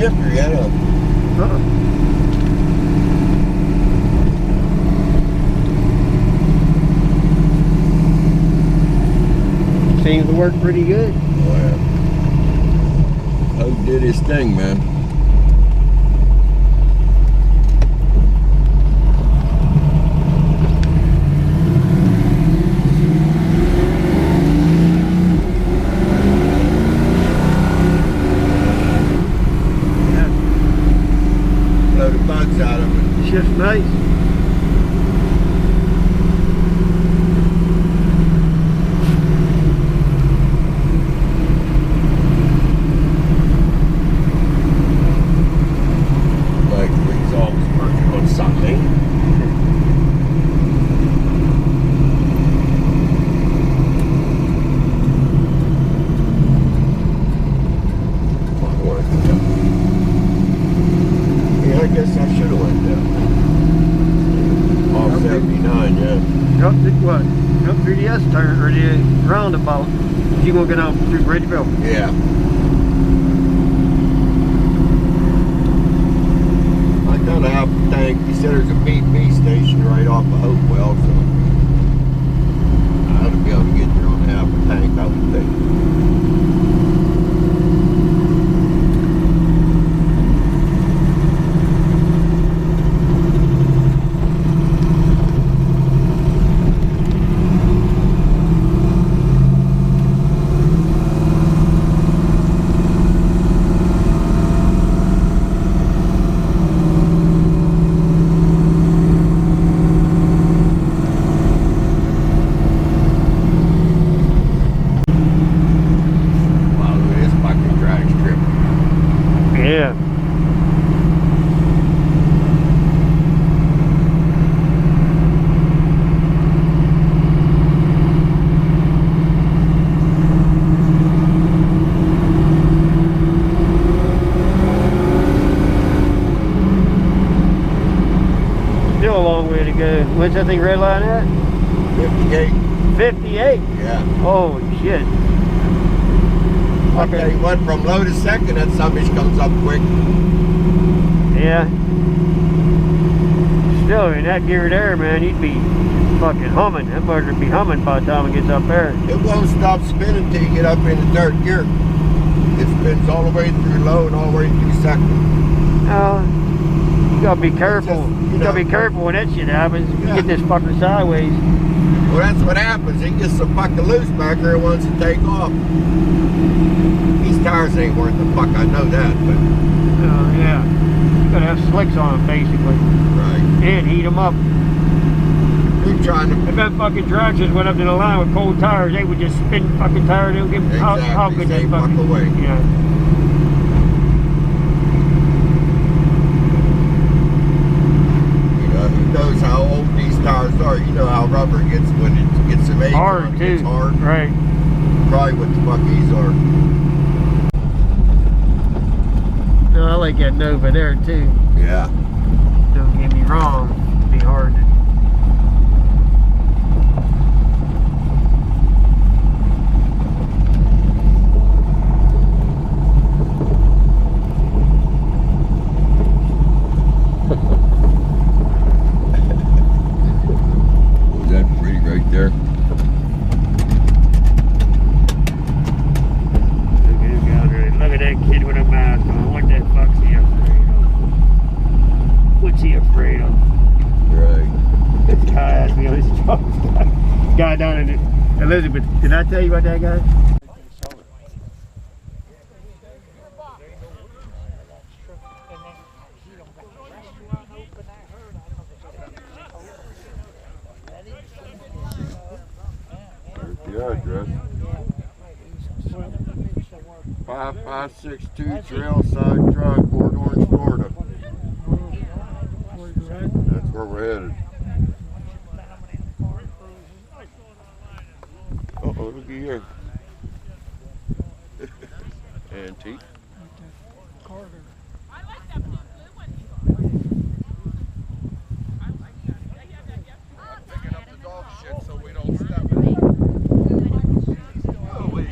shifter yet, Seems to work pretty good. Oh, yeah. Hope did his thing, man. Blow the bugs out of it. Shifts nice. Like he's always working on something. Yeah, I guess I should have went down. Off 79, yeah. Up the what? Up through the S-turn or the roundabout. You gonna get out through Bridgeville? Yeah. I got a half tank. He said there's a BP station right off of Hopewell, so I ought to be able to get there on half a tank, I would think. Wow, look at this fucking drag strip. Yeah. Still a long way to go. What's that thing red line at? 58. 58. Yeah. Holy shit. I'll tell you what, from low to second, that subbitch comes up quick. Yeah. Still in that gear there, man, you'd be fucking humming. That motor would be humming by the time it gets up there. It won't stop spinning till you get up in the third gear. It spins all the way through low and all the way through second. You gotta be careful. Just, You gotta be careful when that shit happens. You Yeah. get this fucker sideways. Well, that's what happens. He gets so fucking loose back there and wants to take off. These tires ain't worth the fuck, I know that, but... Yeah. You gotta have slicks on them, basically. Right. And heat them up. We're trying to... If that fucking drag just went up to the line with cold tires, they would just spin fucking tires. They would give how Exactly, good they same fucking... fuck away. Yeah. You know, who knows how old these tires are. You know how rubber gets when it gets some age on Hard, it. too. It's hard. Right. Probably what the fuck these are. No, I like that Nova there, too. Yeah. Don't get me wrong. It'd be hard to... Was that pretty right there? Look at that kid with a mask on. What the fuck's he afraid of? What's he afraid of? Right. This guy asked me on his truck. Guy down in Elizabeth. Did I tell you about that guy? There's the address. 5562 Trailside Drive, Port Orange, Florida. That's where we're headed. Uh-oh, look at here. Antique. Picking up the dog shit so we don't step in it. Oh, wait.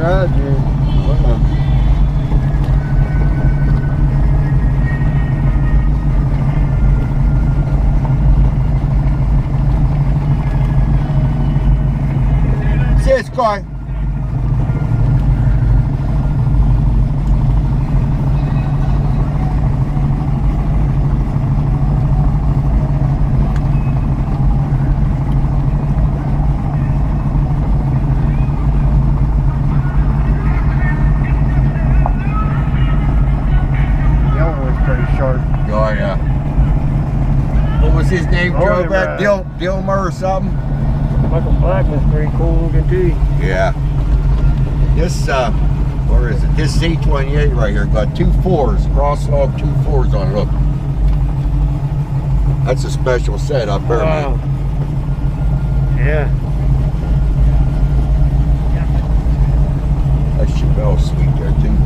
tried, dude. See this car? Oh yeah. What was his name? Drove that Dilmer or something? Michael Blackman's pretty cool looking too. Yeah. This where is it? This C28 right here got 2 4s, cross-log 2 4s on it. Look. That's a special setup there, man. Yeah. That's Chevelle suite there too.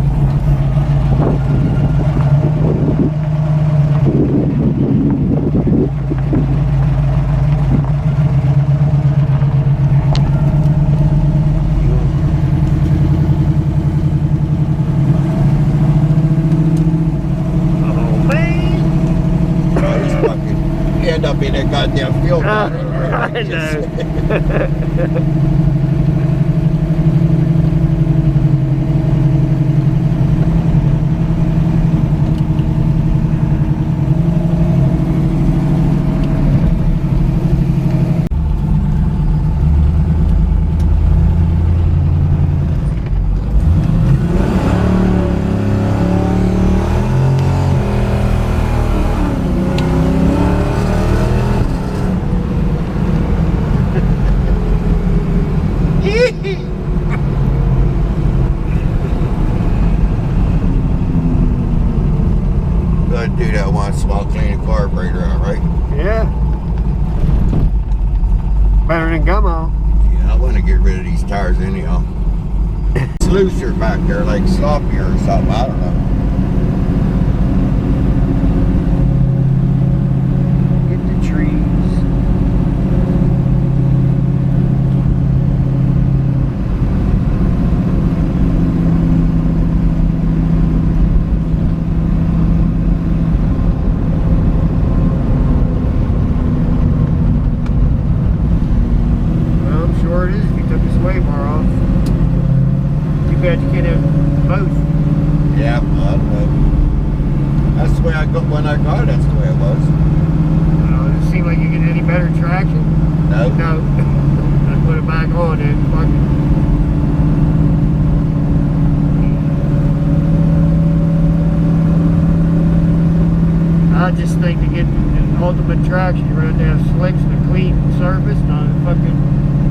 End up in that goddamn field. I know. Gotta do that once while cleaning the carburetor out, right? Yeah. Better than gummo. Yeah, I want to get rid of these tires anyhow. It's looser back there, like sloppier or something. I don't know. Get the trees. It is if you took the sway bar off. Too bad you can't have both. Yeah, I don't know. That's the way I got when I got it. That's the way it was. Does it seem like you get any better traction? No. No. I put it back on and fuck it. I just think to get the ultimate traction, you're going to have slicks and a clean surface, not fucking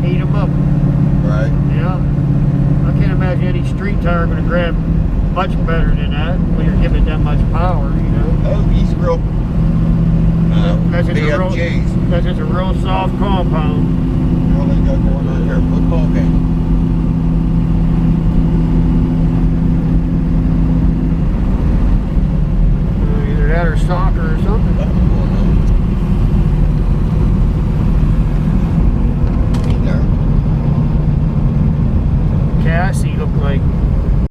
heat them up. Right. Yeah. I can't imagine any street tire going to grab much better than that when you're giving it that much power, you know. Oh, he's real. That's just BFGs. that's just a real soft compound. What they got going on here? Football game. Either that or soccer or something. That's going on. Cassie looked like